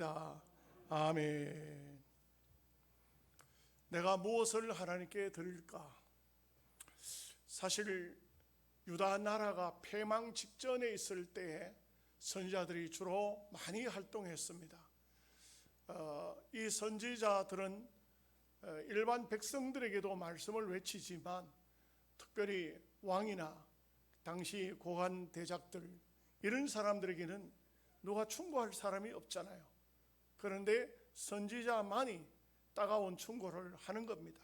기도합니다. 아멘. 내가 무엇을 하나님께 드릴까? 사실 유다 나라가 패망 직전에 있을 때에 선지자들이 주로 많이 활동했습니다. 이 선지자들은 일반 백성들에게도 말씀을 외치지만 특별히 왕이나 당시 고관 대작들 이런 사람들에게는 누가 충고할 사람이 없잖아요. 그런데 선지자만이 따가운 충고를 하는 겁니다.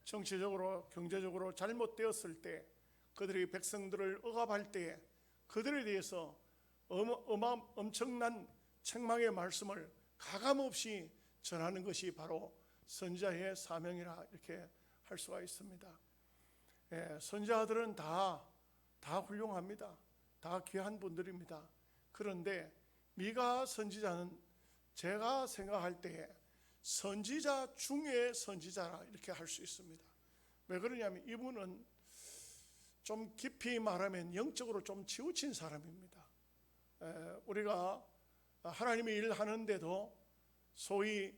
정치적으로 경제적으로 잘못되었을 때, 그들이 백성들을 억압할 때에 그들에 대해서 엄청난 책망의 말씀을 가감없이 전하는 것이 바로 선지자의 사명이라 이렇게 할 수가 있습니다. 선지자들은 다 훌륭합니다. 다 귀한 분들입니다. 그런데 미가 선지자는 제가 생각할 때에 선지자 중에 선지자라 이렇게 할 수 있습니다. 왜 그러냐면 이분은 좀 깊이 말하면 영적으로 좀 치우친 사람입니다. 우리가 하나님의 일을 하는데도 소위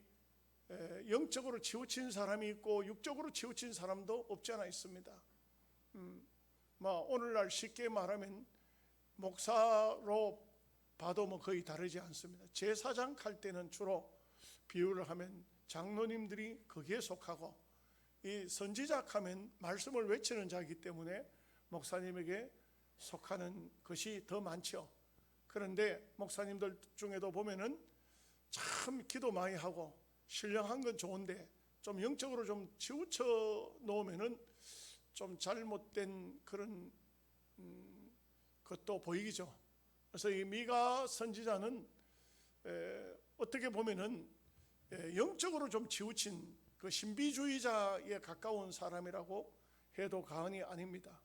영적으로 치우친 사람이 있고 육적으로 치우친 사람도 없지 않아 있습니다. 오늘날 쉽게 말하면 목사로 봐도 거의 다르지 않습니다. 제사장 할 때는 주로 비유를 하면 장로님들이 거기에 속하고, 이 선지자 하면 말씀을 외치는 자이기 때문에 목사님에게 속하는 것이 더 많죠. 그런데 목사님들 중에도 보면은 참 기도 많이 하고 신령한 건 좋은데 좀 영적으로 좀 치우쳐 놓으면은 좀 잘못된 그런 것도 보이죠. 그래서 이 미가 선지자는 어떻게 보면은 영적으로 좀 치우친 그 신비주의자에 가까운 사람이라고 해도 과언이 아닙니다.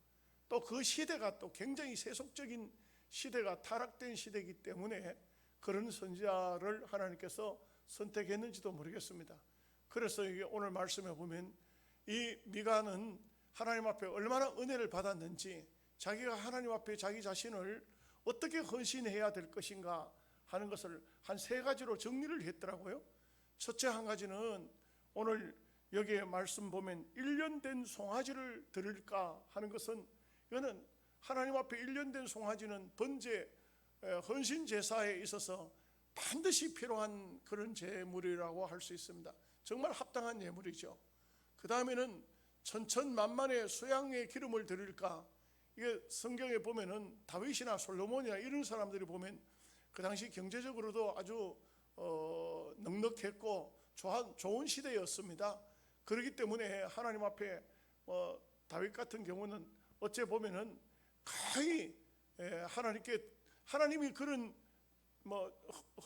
또 그 시대가 또 굉장히 세속적인 시대가 타락된 시대이기 때문에 그런 선지자를 하나님께서 선택했는지도 모르겠습니다. 그래서 이게 오늘 말씀에 보면 이 미가는 하나님 앞에 얼마나 은혜를 받았는지, 자기가 하나님 앞에 자기 자신을 어떻게 헌신해야 될 것인가 하는 것을 한 3가지로 정리를 했더라고요. 첫째 한 가지는 오늘 여기에 말씀 보면 1년 된 송아지를 드릴까 하는 것은, 이거는 하나님 앞에 1년 된 송아지는 번제 헌신 제사에 있어서 반드시 필요한 그런 제물이라고 할 수 있습니다. 정말 합당한 예물이죠. 그 다음에는 천천만만의 수양의 기름을 드릴까, 이게 성경에 보면은 다윗이나 솔로몬이나 이런 사람들이 보면 그 당시 경제적으로도 아주 넉넉했고 좋은 시대였습니다. 그렇기 때문에 하나님 앞에 다윗 같은 경우는 어째 보면은 거의 하나님이 그런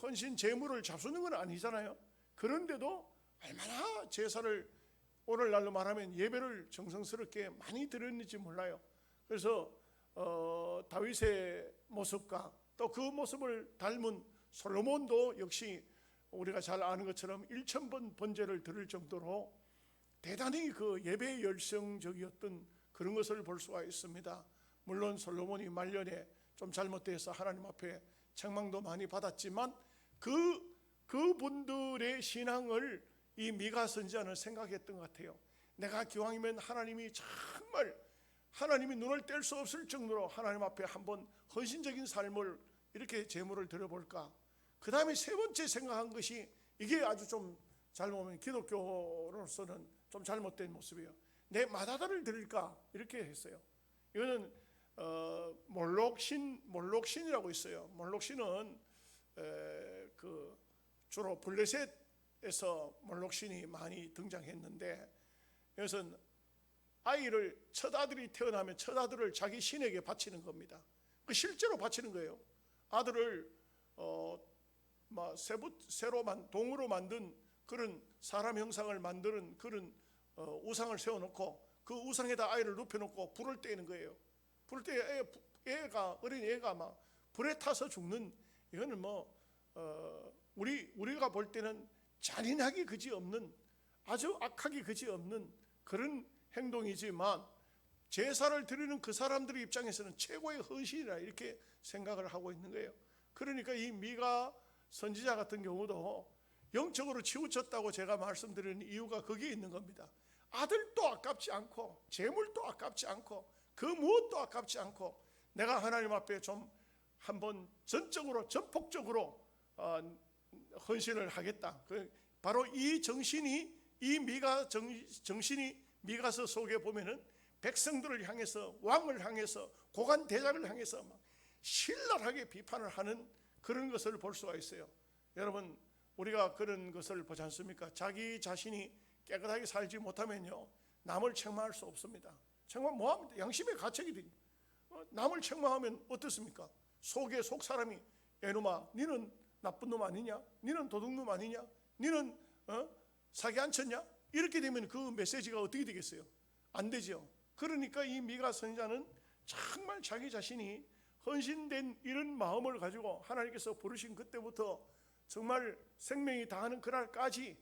헌신 제물을 잡수는 건 아니잖아요. 그런데도 얼마나 제사를, 오늘날로 말하면 예배를 정성스럽게 많이 드렸는지 몰라요. 그래서 다윗의 모습과 또 그 모습을 닮은 솔로몬도 역시 우리가 잘 아는 것처럼 1000번 번제를 드릴 정도로 대단히 그 예배에 열성적이었던 그런 것을 볼 수가 있습니다. 물론 솔로몬이 말년에 좀 잘못돼서 하나님 앞에 책망도 많이 받았지만 그분들의 신앙을 이 미가 선지자는 생각했던 것 같아요. 내가 기왕이면 하나님이 정말 하나님이 눈을 뗄 수 없을 정도로 하나님 앞에 한번 헌신적인 삶을 이렇게 제물을 드려볼까. 그 다음에 3번째 생각한 것이, 이게 아주 좀 잘못하면 기독교로서는 좀 잘못된 모습이에요. 내 맏아들을 드릴까 이렇게 했어요. 이거는 몰록신이라고 있어요. 몰록신은 주로 블레셋에서 몰록신이 많이 등장했는데, 이것은 첫 아들이 태어나면 첫 아들을 자기 신에게 바치는 겁니다. 실제로 바치는 거예요. 아들을 동으로 만든 그런 사람 형상을 만드는 그런 우상을 세워놓고 그 우상에다 아이를 눕혀놓고 불을 떼는 거예요. 불을 때 어린 애가 막 불에 타서 죽는, 이거는 우리가 볼 때는 잔인하기 그지없는, 아주 악하기 그지없는 그런 행동이지만 제사를 드리는 그 사람들의 입장에서는 최고의 헌신이라 이렇게 생각을 하고 있는 거예요. 그러니까 이 미가 선지자 같은 경우도 영적으로 치우쳤다고 제가 말씀드리는 이유가 거기에 있는 겁니다. 아들도 아깝지 않고 재물도 아깝지 않고 그 무엇도 아깝지 않고 내가 하나님 앞에 좀 한번 전적으로 전폭적으로 헌신을 하겠다. 바로 이 정신이, 이 정신이 미가서 속에 보면은 백성들을 향해서, 왕을 향해서, 고관 대작을 향해서 막 신랄하게 비판을 하는 그런 것을 볼 수가 있어요. 여러분, 우리가 그런 것을 보지 않습니까? 자기 자신이 깨끗하게 살지 못하면요, 남을 책망할 수 없습니다. 책망 뭐합니까? 양심의 가책이지. 남을 책망하면 어떻습니까? 속 사람이 에노마, 니는 나쁜 놈 아니냐? 니는 도둑놈 아니냐? 니는 사기 안 쳤냐? 이렇게 되면 그 메시지가 어떻게 되겠어요? 안 되죠. 그러니까 이 미가 선지자는 정말 자기 자신이 헌신된 이런 마음을 가지고 하나님께서 부르신 그때부터 정말 생명이 다하는 그날까지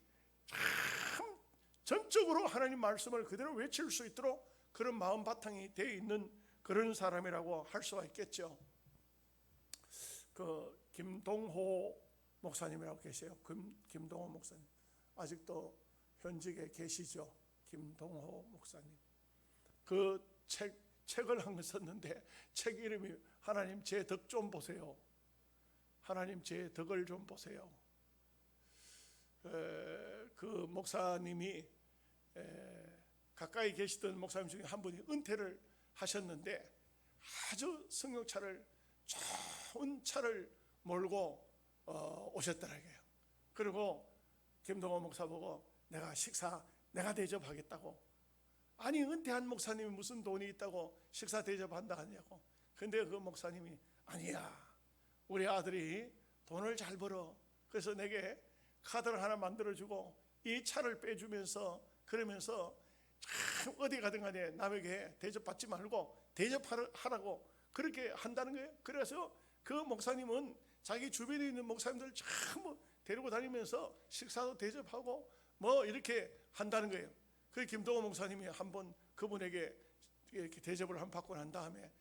참 전적으로 하나님 말씀을 그대로 외칠 수 있도록 그런 마음 바탕이 되어 있는 그런 사람이라고 할 수가 있겠죠. 그 김동호 목사님이라고 계세요. 김동호 목사님 아직도 현직에 계시죠. 김동호 목사님. 그 책을 한 권 썼는데 책 이름이 하나님 제 덕 좀 보세요. 하나님 제 덕을 좀 보세요. 그 목사님이 가까이 계시던 목사님 중에 한 분이 은퇴를 하셨는데 아주 승용차를, 좋은 차를 몰고 오셨더라고요. 그리고 김동호 목사 보고 내가 식사 내가 대접하겠다고. 아니, 은퇴한 목사님이 무슨 돈이 있다고 식사 대접한다 하냐고. 근데 그 목사님이 아니야, 우리 아들이 돈을 잘 벌어. 그래서 내게 카드를 하나 만들어주고 이 차를 빼주면서, 그러면서 참 어디 가든 간에 남에게 대접받지 말고 대접하라고 그렇게 한다는 거예요. 그래서 그 목사님은 자기 주변에 있는 목사님들 전부 데리고 다니면서 식사도 대접하고 뭐 이렇게 한다는 거예요. 그 김동호 목사님이 한번 그분에게 이렇게 대접을 한번 받고 난 다음에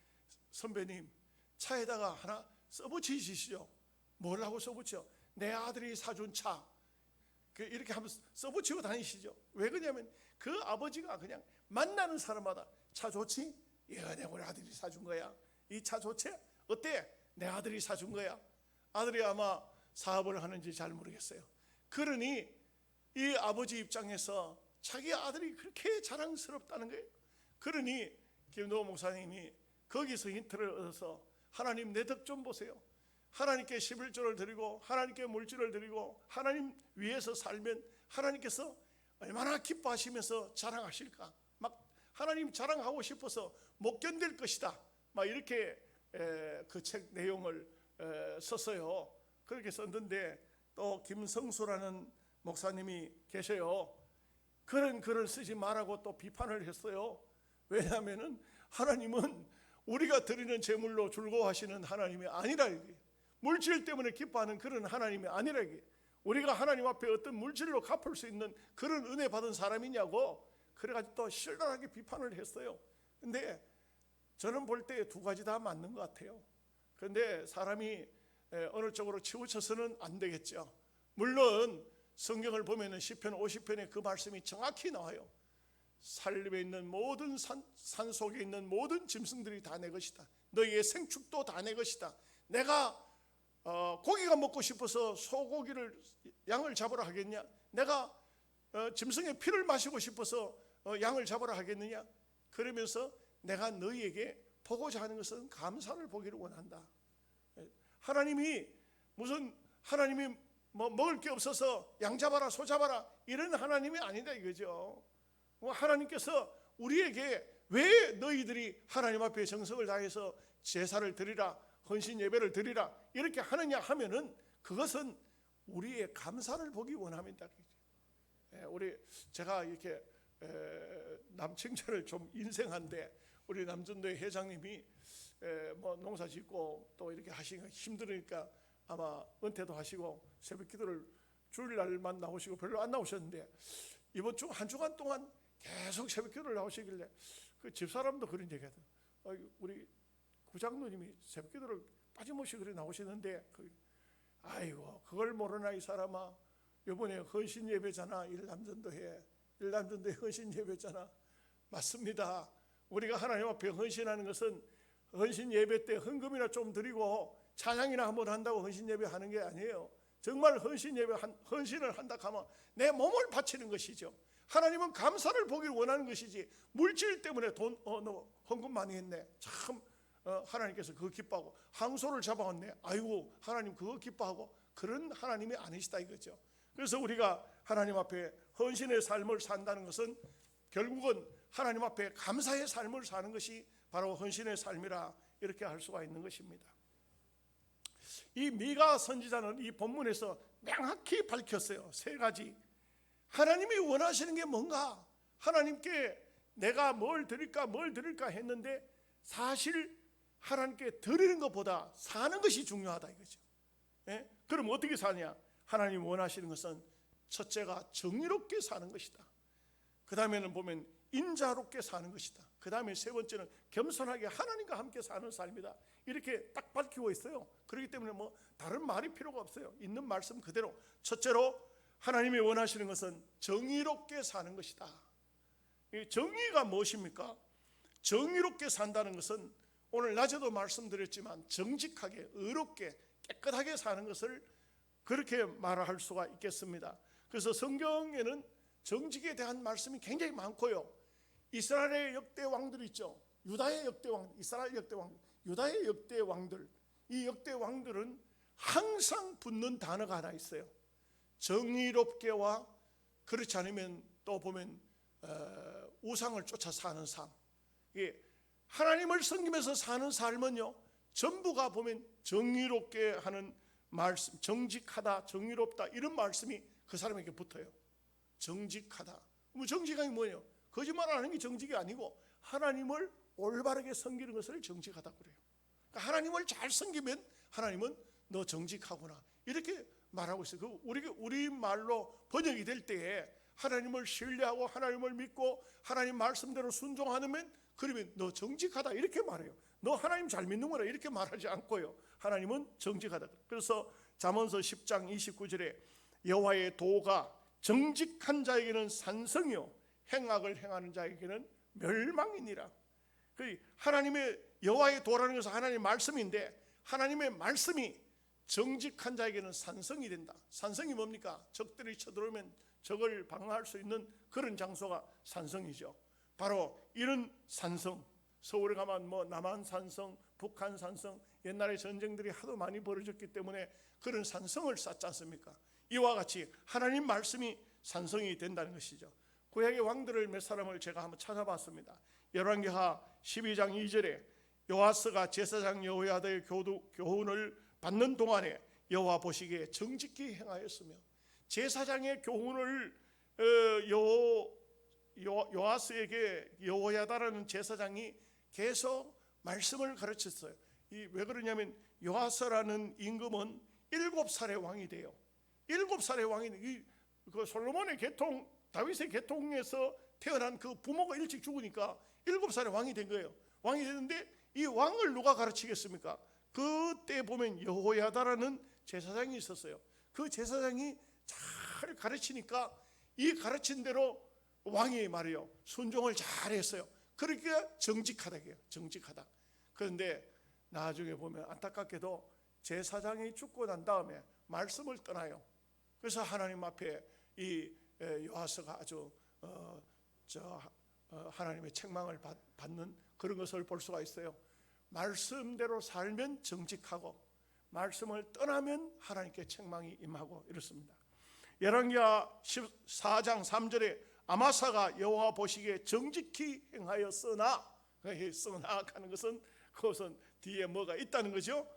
선배님 차에다가 하나 써붙이시죠. 뭐라고 써붙여? 내 아들이 사준 차. 이렇게 한번 써붙이고 다니시죠. 왜 그러냐면 그 아버지가 그냥 만나는 사람마다 차 좋지? 예, 내가 우리 아들이 사준 거야. 이 차 좋지? 어때? 내 아들이 사준 거야. 아들이 아마 사업을 하는지 잘 모르겠어요. 그러니 이 아버지 입장에서 자기 아들이 그렇게 자랑스럽다는 거예요. 그러니 김동호 목사님이 거기서 힌트를 얻어서 하나님 내 덕 좀 보세요. 하나님께 11조를 드리고 하나님께 물질을 드리고 하나님 위해서 살면 하나님께서 얼마나 기뻐하시면서 자랑하실까. 막 하나님 자랑하고 싶어서 못 견딜 것이다. 막 이렇게 그 책 내용을 썼어요. 그렇게 썼는데 또 김성수라는 목사님이 계셔요. 그런 글을 쓰지 말라고 또 비판을 했어요. 왜냐하면 하나님은 우리가 드리는 제물로 즐거워하시는 하나님이 아니라, 이게 물질 때문에 기뻐하는 그런 하나님이 아니라, 이게 우리가 하나님 앞에 어떤 물질로 갚을 수 있는 그런 은혜 받은 사람이냐고 그래가지고 또 신랄하게 비판을 했어요. 근데 저는 볼 때 두 가지 다 맞는 것 같아요. 그런데 사람이 어느 쪽으로 치우쳐서는 안 되겠죠. 물론 성경을 보면 시편 50편에 그 말씀이 정확히 나와요. 산림에 있는 모든 산 속에 있는 모든 짐승들이 다 내 것이다. 너희의 생축도 다 내 것이다. 내가 고기가 먹고 싶어서 소고기를 양을 잡으러 하겠냐? 내가 짐승의 피를 마시고 싶어서 양을 잡으러 하겠느냐? 그러면서 내가 너희에게 보고자 하는 것은 감사를 보기를 원한다. 하나님이 무슨 하나님이 뭐 먹을 게 없어서 양 잡아라 소 잡아라 이런 하나님이 아니다 이거죠. 하나님께서 우리에게 왜 너희들이 하나님 앞에 정성을 다해서 제사를 드리라, 헌신 예배를 드리라 이렇게 하느냐 하면은 그것은 우리의 감사를 보기 원합니다. 우리 제가 이렇게 남 칭찬을 좀 인생한데 우리 남전도의 회장님이 뭐 농사 짓고 또 이렇게 하시니까 힘들으니까 아마 은퇴도 하시고 새벽 기도를 주일날만 나오시고 별로 안 나오셨는데 이번 주 한 주간 동안 계속 새벽 기도를 나오시길래 그 집사람도 그런 얘기하더라고요. 우리 구장로님이 새벽 기도를 빠짐없이 그래 나오시는데 아이고 그걸 모르나 이 사람아, 이번에 헌신 예배잖아. 일남전도회 헌신 예배잖아. 맞습니다. 우리가 하나님 앞에 헌신하는 것은 헌신 예배 때 헌금이나 좀 드리고 찬양이나 한번 한다고 헌신 예배 하는 게 아니에요. 정말 헌신 예배 헌신을 한다 하면 내 몸을 바치는 것이죠. 하나님은 감사를 보기를 원하는 것이지, 물질 때문에 돈 너 헌금 많이 했네, 참 하나님께서 그거 기뻐하고, 항소를 잡아왔네, 아이고 하나님 그거 기뻐하고, 그런 하나님이 아니시다 이거죠. 그래서 우리가 하나님 앞에 헌신의 삶을 산다는 것은 결국은 하나님 앞에 감사의 삶을 사는 것이 바로 헌신의 삶이라 이렇게 할 수가 있는 것입니다. 이 미가 선지자는 이 본문에서 명확히 밝혔어요. 세 가지. 하나님이 원하시는 게 뭔가, 하나님께 내가 뭘 드릴까 했는데, 사실 하나님께 드리는 것보다 사는 것이 중요하다 이거죠. 예? 그럼 어떻게 사냐? 하나님 원하시는 것은 첫째가 정의롭게 사는 것이다. 그 다음에는 보면 인자롭게 사는 것이다. 그 다음에 세 번째는 겸손하게 하나님과 함께 사는 삶이다. 이렇게 딱 밝히고 있어요. 그렇기 때문에 뭐 다른 말이 필요가 없어요. 있는 말씀 그대로. 첫째로 하나님이 원하시는 것은 정의롭게 사는 것이다. 이 정의가 무엇입니까? 정의롭게 산다는 것은 오늘 낮에도 말씀드렸지만 정직하게, 의롭게, 깨끗하게 사는 것을 그렇게 말할 수가 있겠습니다. 그래서 성경에는 정직에 대한 말씀이 굉장히 많고요. 이스라엘의 역대 왕들 있죠. 유다의 역대 왕, 이스라엘 역대 왕, 유다의 역대 왕들. 이 역대 왕들은 항상 붙는 단어가 하나 있어요. 정의롭게와, 그렇지 않으면 또 보면 우상을 쫓아 사는 삶. 하나님을 섬기면서 사는 삶은요, 전부가 보면 정의롭게 하는 말씀, 정직하다, 정의롭다, 이런 말씀이 그 사람에게 붙어요. 정직하다. 뭐 정직함이 뭐예요? 거짓말 안 하는 게 정직이 아니고 하나님을 올바르게 섬기는 것을 정직하다고 그래요. 그러니까 하나님을 잘 섬기면 하나님은 너 정직하구나 이렇게 말하고 있어요. 그 우리 말로 번역이 될 때에 하나님을 신뢰하고 하나님을 믿고 하나님 말씀대로 순종하면, 그러면 너 정직하다 이렇게 말해요. 너 하나님 잘 믿는구나 이렇게 말하지 않고요. 하나님은 정직하다. 그래서 잠언서 10장 29절에 여호와의 도가 정직한 자에게는 산성이요 행악을 행하는 자에게는 멸망이니라. 하나님의 여호와의 도라는 것은 하나님의 말씀인데, 하나님의 말씀이 정직한 자에게는 산성이 된다. 산성이 뭡니까? 적들이 쳐들어오면 적을 방어할 수 있는 그런 장소가 산성이죠. 바로 이런 산성, 서울에 가면 뭐 남한 산성, 북한 산성, 옛날에 전쟁들이 하도 많이 벌어졌기 때문에 그런 산성을 쌓지 않습니까? 이와 같이 하나님 말씀이 산성이 된다는 것이죠. 구약의 왕들을 몇 사람을 제가 한번 찾아봤습니다. 열왕기하 12장 2절에 요아스가 제사장 여호야다의 교훈을 받는 동안에 여호와 보시기에 정직히 행하였으며, 제사장의 교훈을 요아스에게 여호야다라는 제사장이 계속 말씀을 가르쳤어요. 왜 그러냐면 요아스라는 임금은 7살의 왕이 돼요. 7살의 왕이, 그 솔로몬의 계통, 다윗의 계통에서 태어난 그 부모가 일찍 죽으니까 7살의 왕이 된 거예요. 왕이 됐는데 이 왕을 누가 가르치겠습니까? 그때 보면 여호야다라는 제사장이 있었어요. 그 제사장이 잘 가르치니까 이 가르친 대로 왕이 말이요 순종을 잘했어요. 그러니까 정직하다게요. 정직하다. 그런데 나중에 보면 안타깝게도 제사장이 죽고 난 다음에 말씀을 떠나요. 그래서 하나님 앞에 이 요아스가 아주 하나님의 책망을 받는 그런 것을 볼 수가 있어요. 말씀대로 살면 정직하고 말씀을 떠나면 하나님께 책망이 임하고 이렇습니다. 열왕기하 14장 3절에 아마사가 여호와 보시기에 정직히 행하였으나, 쓰나 하는 것은 그것은 뒤에 뭐가 있다는 거죠.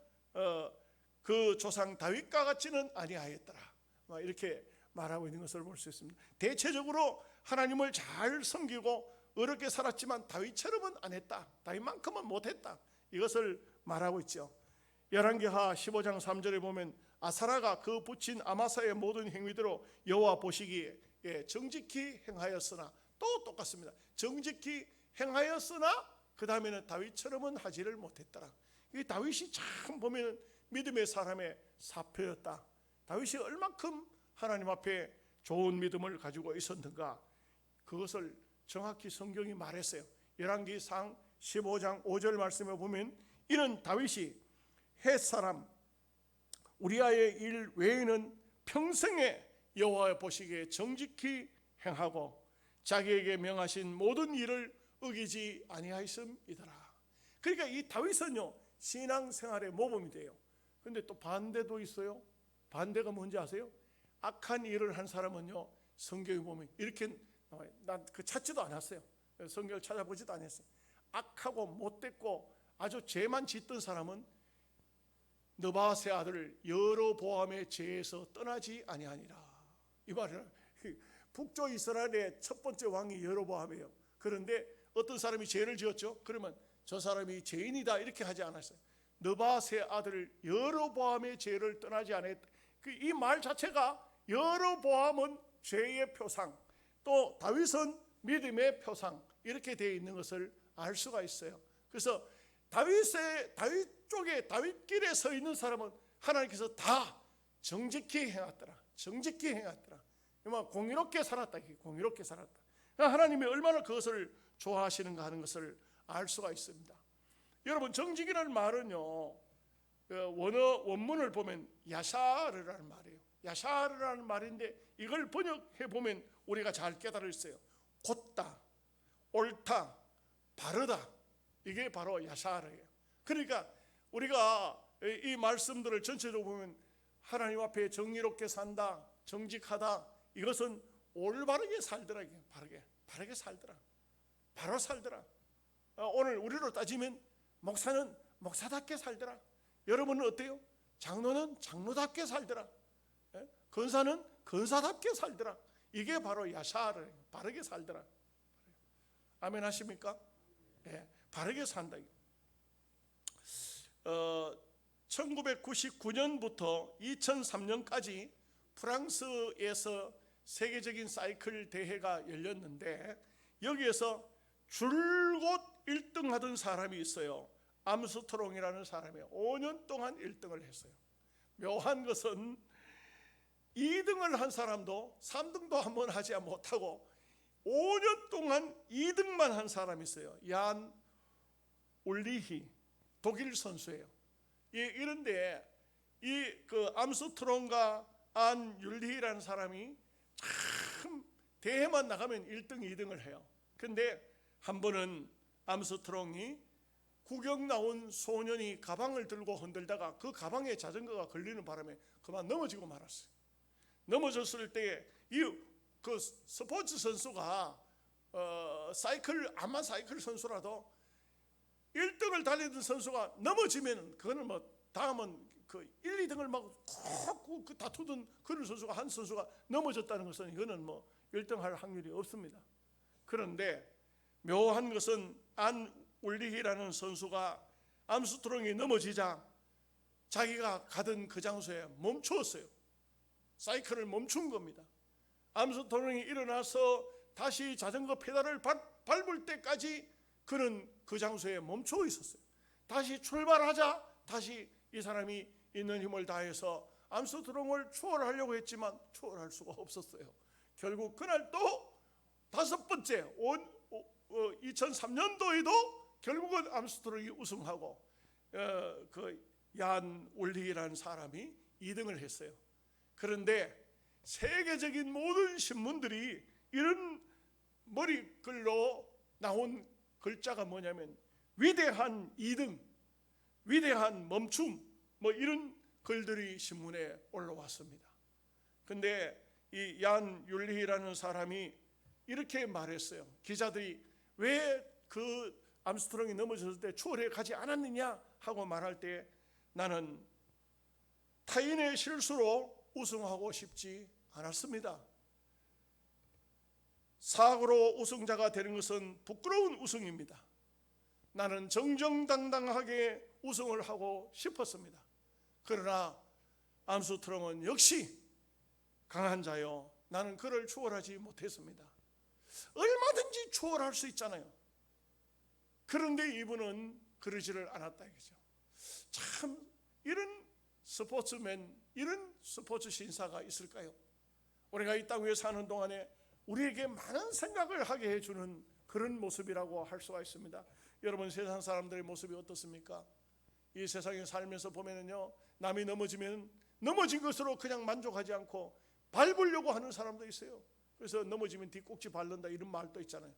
그 조상 다윗과 같지는 아니하였더라, 이렇게 말하고 있는 것을 볼 수 있습니다. 대체적으로 하나님을 잘 섬기고 어렵게 살았지만 다윗처럼은 안 했다, 다윗만큼은 못했다, 이것을 말하고 있죠. 열왕기하 15장 3절에 보면 아사라가 그 붙인 아마사의 모든 행위대로 여호와 보시기에 정직히 행하였으나, 또 똑같습니다. 정직히 행하였으나 그 다음에는 다윗처럼은 하지를 못했더라. 이 다윗이 참 보면 믿음의 사람의 사표였다. 다윗이 얼만큼 하나님 앞에 좋은 믿음을 가지고 있었는가, 그것을 정확히 성경이 말했어요. 열왕기상 15장 5절 말씀에 보면, 이는 다윗이 헷사람 우리아의 일 외에는 평생에 여호와 보시기에 정직히 행하고 자기에게 명하신 모든 일을 어기지 아니하였음이더라. 그러니까 이 다윗은요, 신앙생활의 모범이 돼요. 근데 또 반대도 있어요. 반대가 뭔지 아세요? 악한 일을 한 사람은요, 성경에 보면 이렇게 나와요. 난 그 찾지도 않았어요. 성경을 찾아보지도 않았어요. 악하고 못됐고 아주 죄만 짓던 사람은 느바세 아들 여로보암의 죄에서 떠나지 아니하니라. 이 말은 북쪽 이스라엘의 첫 번째 왕이 여로보암이에요. 그런데 어떤 사람이 죄를 지었죠? 그러면 저 사람이 죄인이다 이렇게 하지 않았어요. 느바세 아들 여로보암의 죄를 떠나지 않았다. 이 말 자체가 여로보암은 죄의 표상, 또 다윗은 믿음의 표상, 이렇게 되어 있는 것을 알 수가 있어요. 그래서 다윗 쪽에, 다윗길에 서 있는 사람은 하나님께서 다 정직히 행했더라. 정직히 행했더라. 공의롭게 살았다. 공의롭게 살았다. 하나님이 얼마나 그것을 좋아하시는가 하는 것을 알 수가 있습니다. 여러분, 정직이라는 말은요, 원문을 보면 야샤르라는 말이에요. 야샤르라는 말인데 이걸 번역해 보면 우리가 잘 깨달을 수 있어요. 곧다, 옳다, 바르다. 이게 바로 야샤르예요. 그러니까 우리가 이 말씀들을 전체적으로 보면 하나님 앞에 정의롭게 산다, 정직하다, 이것은 올바르게 살더라. 바르게 살더라. 바로 살더라. 오늘 우리로 따지면 목사는 목사답게 살더라. 여러분은 어때요? 장로는 장로답게 살더라. 권사는 권사답게 살더라. 이게 바로 야샤르, 바르게 살더라. 아멘 하십니까? 네, 바르게 산다. 1999년부터 2003년까지 프랑스에서 세계적인 사이클 대회가 열렸는데, 여기에서 줄곧 1등 하던 사람이 있어요. 암스트롱이라는 사람이 5년 동안 1등을 했어요. 묘한 것은 2등을 한 사람도 3등도 한번 하지 못하고 5년 동안 2등만 한 사람이 있어요. 얀 울리히, 독일 선수예요. 이런데 그 암스트롱과 안 율리히라는 사람이 참 대회만 나가면 1등, 2등을 해요. 근데 한 번은 암스트롱이 구경 나온 소년이 가방을 들고 흔들다가 그 가방에 자전거가 걸리는 바람에 그만 넘어지고 말았어요. 넘어졌을 때 그 스포츠 선수가 아마 사이클 선수라도 1등을 달리던 선수가 넘어지면 그거는 다음은 그 1, 2등을 막 콕 다투던 그런 선수가, 한 선수가 넘어졌다는 것은 이거는 1등 할 확률이 없습니다. 그런데 묘한 것은 안 울리히라는 선수가 암스트롱이 넘어지자 자기가 가던 그 장소에 멈추었어요. 사이클을 멈춘 겁니다. 암스트롱이 일어나서 다시 자전거 페달을 밟을 때까지 그는 그 장소에 멈추어 있었어요. 다시 출발하자 다시 이 사람이 있는 힘을 다해서 암스트롱을 추월하려고 했지만 추월할 수가 없었어요. 결국 그날 또 5번째 2003년도에도 결국은 암스트롱이 우승하고 그 얀 올리라는 사람이 2등을 했어요. 그런데 세계적인 모든 신문들이 이런 머리글로 나온 글자가 뭐냐면 위대한 2등, 위대한 멈춤, 이런 글들이 신문에 올라왔습니다. 근데 이 얀 율리히라는 사람이 이렇게 말했어요. 기자들이 왜 그 암스트롱이 넘어졌을 때 추월해 가지 않았느냐 하고 말할 때, 나는 타인의 실수로 우승하고 싶지 않았습니다. 사고로 우승자가 되는 것은 부끄러운 우승입니다. 나는 정정당당하게 우승을 하고 싶었습니다. 그러나 암스트롱은 역시 강한 자요, 나는 그를 추월하지 못했습니다. 얼마든지 추월할 수 있잖아요. 그런데 이분은 그러지를 않았다 이거죠. 참 이런 스포츠맨, 이런 스포츠 신사가 있을까요? 우리가 이 땅 위에 사는 동안에 우리에게 많은 생각을 하게 해주는 그런 모습이라고 할 수가 있습니다. 여러분, 세상 사람들의 모습이 어떻습니까? 이 세상에 살면서 보면은요, 남이 넘어지면 넘어진 것으로 그냥 만족하지 않고 밟으려고 하는 사람도 있어요. 그래서 넘어지면 뒤꼭지 밟는다, 이런 말도 있잖아요.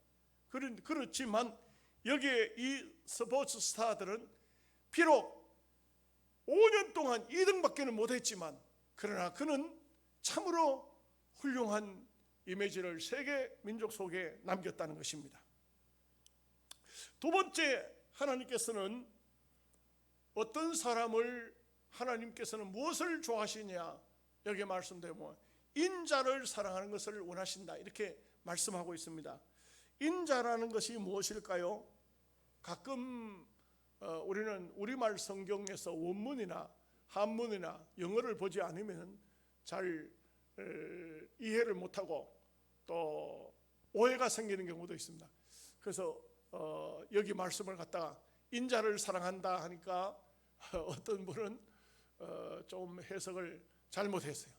그렇지만 여기에 이 스포츠 스타들은 비록 5년 동안 2등밖에는 못했지만, 그러나 그는 참으로 훌륭한 이미지를 세계 민족 속에 남겼다는 것입니다. 두 번째, 하나님께서는 어떤 사람을, 하나님께서는 무엇을 좋아하시냐, 여기 말씀대로 인자를 사랑하는 것을 원하신다, 이렇게 말씀하고 있습니다. 인자라는 것이 무엇일까요? 가끔 우리는 우리말 성경에서 원문이나 한문이나 영어를 보지 않으면 잘 이해를 못하고 또 오해가 생기는 경우도 있습니다. 그래서 여기 말씀을 갖다가 인자를 사랑한다 하니까 어떤 분은 좀 해석을 잘못했어요.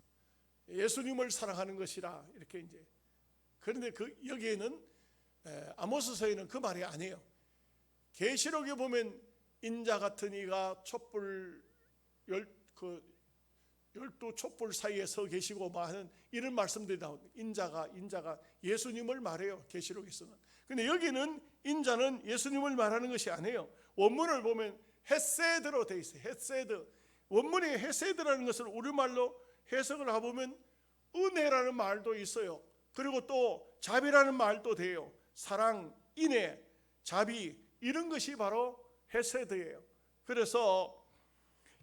예수님을 사랑하는 것이라 이렇게 이제. 그런데 여기에는 아모스서에는 그 말이 아니에요. 계시록에 보면 인자 같은 이가 촛불 12 촛불 사이에 서 계시고 뭐 하는 이런 말씀들이 나옵니다. 인자가 예수님을 말해요, 계시록에서는. 근데 여기는 인자는 예수님을 말하는 것이 아니에요. 원문을 보면 헤세드로 되어 있어요. 헤세드. 원문이 헤세드라는 것을 우리말로 해석을 해보면 은혜라는 말도 있어요. 그리고 또 자비라는 말도 돼요. 사랑, 인애, 자비, 이런 것이 바로 헤세드예요. 그래서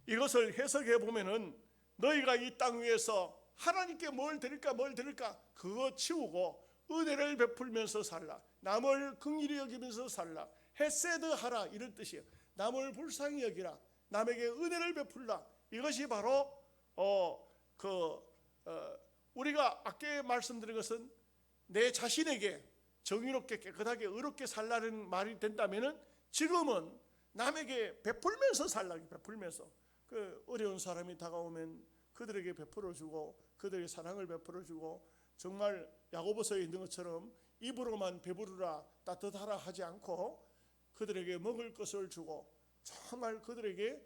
이것을 해석해 보면은 너희가 이 땅 위에서 하나님께 뭘 드릴까 그거 치우고 은혜를 베풀면서 살라, 남을 긍휼히 여기면서 살라, 헤세드 하라, 이런 뜻이에요. 남을 불쌍히 여기라, 남에게 은혜를 베풀라. 이것이 바로 우리가 아까 말씀드린 것은 내 자신에게 정의롭게 깨끗하게 의롭게 살라는 말이 된다면은 지금은 남에게 베풀면서 살라, 베풀면서. 그 어려운 사람이 다가오면 그들에게 베풀어주고 그들에게 사랑을 베풀어주고, 정말 야고보서에 있는 것처럼 입으로만 배부르라 따뜻하라 하지 않고 그들에게 먹을 것을 주고 정말 그들에게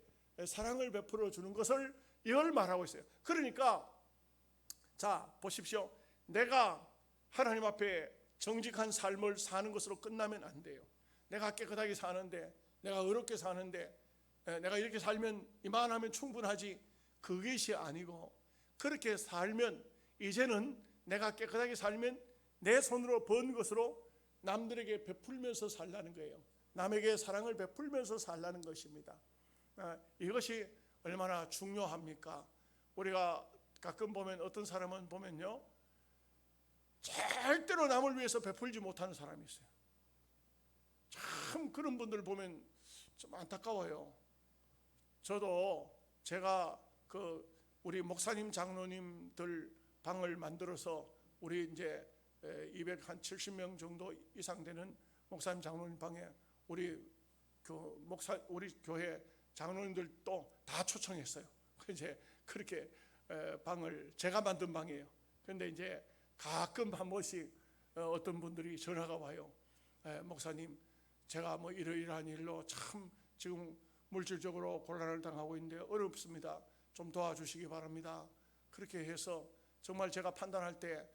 사랑을 베풀어 주는 것을 이걸 말하고 있어요. 그러니까 자 보십시오. 내가 하나님 앞에 정직한 삶을 사는 것으로 끝나면 안 돼요. 내가 깨끗하게 사는데, 내가 의롭게 사는데, 내가 이렇게 살면 이만하면 충분하지, 그것이 아니고, 그렇게 살면 이제는 내가 깨끗하게 살면 내 손으로 번 것으로 남들에게 베풀면서 살라는 거예요. 남에게 사랑을 베풀면서 살라는 것입니다. 이것이 얼마나 중요합니까? 우리가 가끔 보면 어떤 사람은 보면요, 절대로 남을 위해서 베풀지 못하는 사람이 있어요. 참 그런 분들 보면 좀 안타까워요. 저도 제가 우리 목사님 장로님들 방을 만들어서 우리 이제 270명 정도 이상 되는 목사님 장로님 방에 우리 교회 장로님들도 다 초청했어요. 이제 그렇게 방을 제가 만든 방이에요. 그런데 이제 가끔 한 번씩 어떤 분들이 전화가 와요. 목사님, 제가 뭐 이러이러한 일로 참 지금 물질적으로 곤란을 당하고 있는데 어렵습니다. 좀 도와주시기 바랍니다. 그렇게 해서 정말 제가 판단할 때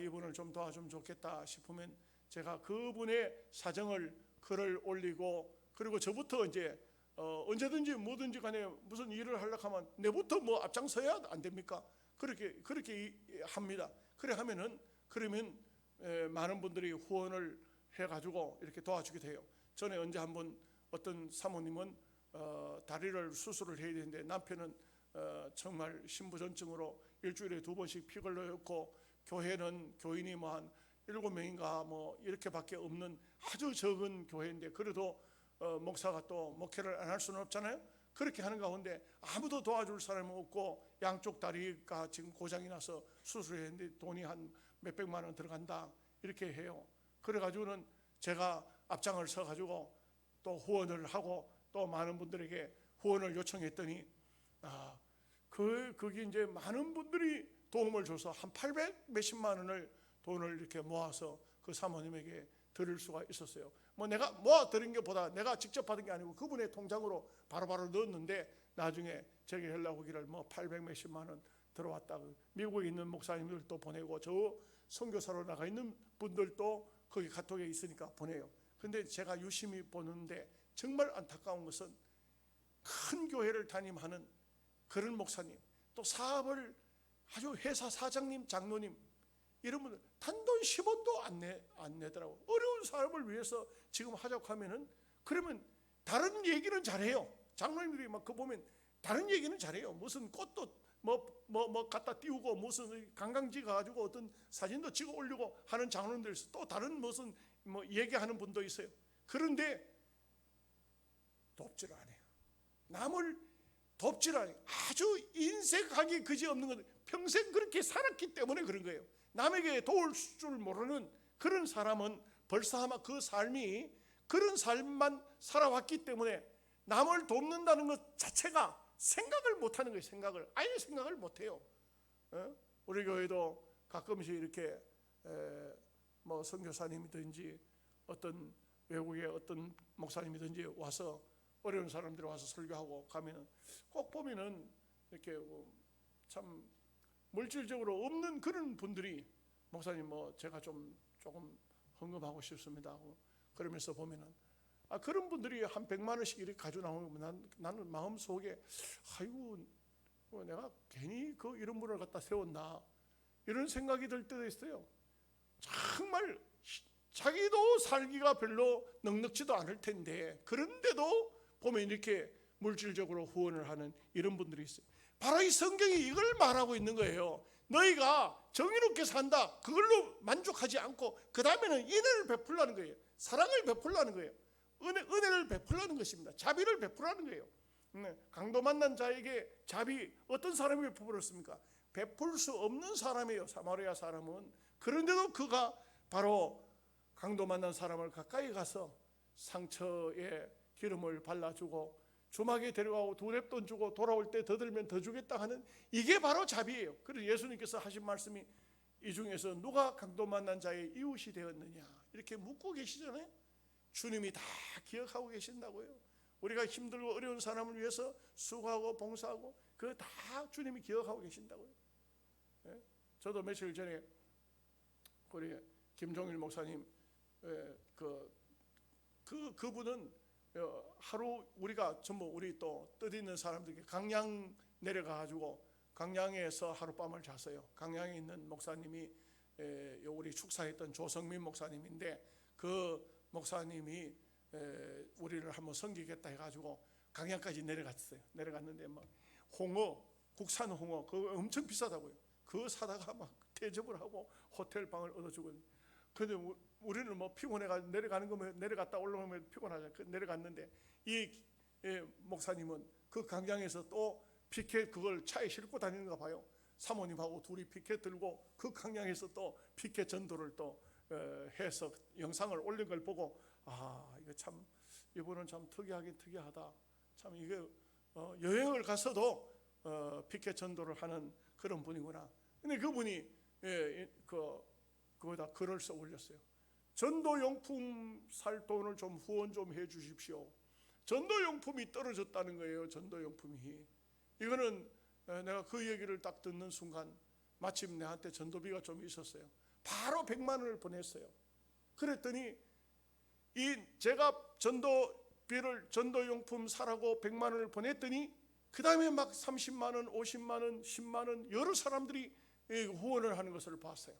이분을 좀 도와주면 좋겠다 싶으면 제가 그분의 사정을 글을 올리고, 그리고 저부터 이제 언제든지 뭐든지 간에 무슨 일을 하려고 하면 내부터 뭐 앞장서야 안 됩니까? 그렇게 합니다. 그러면 많은 분들이 후원을 해가지고 이렇게 도와주게 돼요. 전에 언제 한번 어떤 사모님은 다리를 수술을 해야 되는데 남편은 정말 신부전증으로 일주일에 2번씩 픽을 넣고, 교회는 교인이 뭐 한 7명인가 뭐 이렇게밖에 없는 아주 적은 교회인데, 그래도 목사가 또 목회를 안 할 수는 없잖아요. 그렇게 하는 가운데 아무도 도와줄 사람이 없고 양쪽 다리가 지금 고장이 나서 수술했는데 돈이 한 몇백만 원 들어간다, 이렇게 해요. 그래가지고는 제가 앞장을 서가지고 또 후원을 하고 또 많은 분들에게 후원을 요청했더니 거기 이제 많은 분들이 도움을 줘서 한 800 몇십만 원을 돈을 이렇게 모아서 그 사모님에게 드릴 수가 있었어요. 뭐 내가 모아 드린 것보다 내가 직접 받은 게 아니고 그분의 통장으로 바로바로 넣었는데 나중에 저기 연락 오기를 뭐 800 몇십만 원 들어왔다. 미국에 있는 목사님들도 보내고 저 선교사로 나가 있는 분들도 거기 카톡에 있으니까 보내요. 근데 제가 유심히 보는데 정말 안타까운 것은 큰 교회를 담임하는 그런 목사님, 또 사업을 아주 회사 사장님, 장로님 이런 분들 단돈 10원도 안 내더라고. 어려운 사람을 위해서 지금 하자고 하면은 그러면 다른 얘기는 잘해요. 장로님들이 막 그 보면 다른 얘기는 잘해요. 무슨 꽃도 뭐 갖다 띄우고 무슨 관광지 가가지고 어떤 사진도 찍어 올리고 하는 장로님들 있어. 또 다른 무슨 뭐 얘기하는 분도 있어요. 그런데 돕질 않아요. 남을 돕질 않아요. 아주 인색하기 그지없는 것. 평생 그렇게 살았기 때문에 그런 거예요. 남에게 도울 줄 모르는 그런 사람은 벌써 아마 그 삶이 그런 삶만 살아왔기 때문에 남을 돕는다는 것 자체가 생각을 못하는 거예요. 아예 생각을 못해요. 우리 교회도 가끔씩 이렇게 뭐 선교사님이든지 어떤 외국의 어떤 목사님이든지 와서 어려운 사람들이 와서 설교하고 가면은 꼭 보면은 이렇게 참 물질적으로 없는 그런 분들이 목사님 뭐 제가 조금 헌금하고 싶습니다 하고 그러면서 보면은 그런 분들이 한 100만 원씩 이렇게 가지고 나오면 나는 마음속에 아이고 내가 괜히 이런 분을 갖다 세웠나 이런 생각이 들 때도 있어요. 정말 자기도 살기가 별로 넉넉지도 않을 텐데 그런데도 보면 이렇게 물질적으로 후원을 하는 이런 분들이 있어요. 바로 이 성경이 이걸 말하고 있는 거예요. 너희가 정의롭게 산다 그걸로 만족하지 않고 그 다음에는 인애를 베풀라는 거예요. 사랑을 베풀라는 거예요. 은혜를 베풀라는 것입니다. 자비를 베풀라는 거예요. 강도 만난 자에게 자비 어떤 사람이 베풀었습니까? 베풀 수 없는 사람이에요. 사마리아 사람은. 그런데도 그가 바로 강도 만난 사람을 가까이 가서 상처에 기름을 발라주고 주막에 데려가고 두랩돈 주고 돌아올 때 더 들면 더 주겠다 하는 이게 바로 자비예요. 그래서 예수님께서 하신 말씀이 이 중에서 누가 강도 만난 자의 이웃이 되었느냐 이렇게 묻고 계시잖아요. 주님이 다 기억하고 계신다고요. 우리가 힘들고 어려운 사람을 위해서 수고하고 봉사하고 그거 다 주님이 기억하고 계신다고요. 저도 며칠 전에 우리 김종일 목사님 그분은 하루 우리가 전부 우리 또 뜻있는 사람들에게 강양 내려가가지고 강양에서 하룻밤을 잤어요. 강양에 있는 목사님이 우리 축사했던 조성민 목사님인데 그 목사님이 우리를 한번 섬기겠다 해가지고 강양까지 내려갔어요. 내려갔는데 막 홍어, 국산 홍어 그거 엄청 비싸다고요. 그거 사다가 막 대접을 하고 호텔 방을 얻어주고. 근데 우리는 뭐 피곤해가지고 내려가는 거면 내려갔다 올라오면 피곤하잖아요. 내려갔는데 이 목사님은 그 강양에서 또 피켓 그걸 차에 싣고 다니는가 봐요. 사모님하고 둘이 피켓 들고 그 강양에서 또 피켓 전도를 또 해서 영상을 올린 걸 보고 이거 참 이분은 참 특이하긴 특이하다. 참 이게 여행을 가서도 피켓 전도를 하는 그런 분이구나. 근데 그분이 거기다 글을 써 올렸어요. 전도용품 살 돈을 좀 후원 좀 해 주십시오. 전도용품이 떨어졌다는 거예요. 전도용품이. 이거는 내가 그 얘기를 딱 듣는 순간 마침 내한테 전도비가 좀 있었어요. 바로 100만 원을 보냈어요. 그랬더니 제가 전도용품 사라고 100만 원을 보냈더니 그 다음에 막 30만 원, 50만 원, 10만 원 여러 사람들이 후원을 하는 것을 봤어요.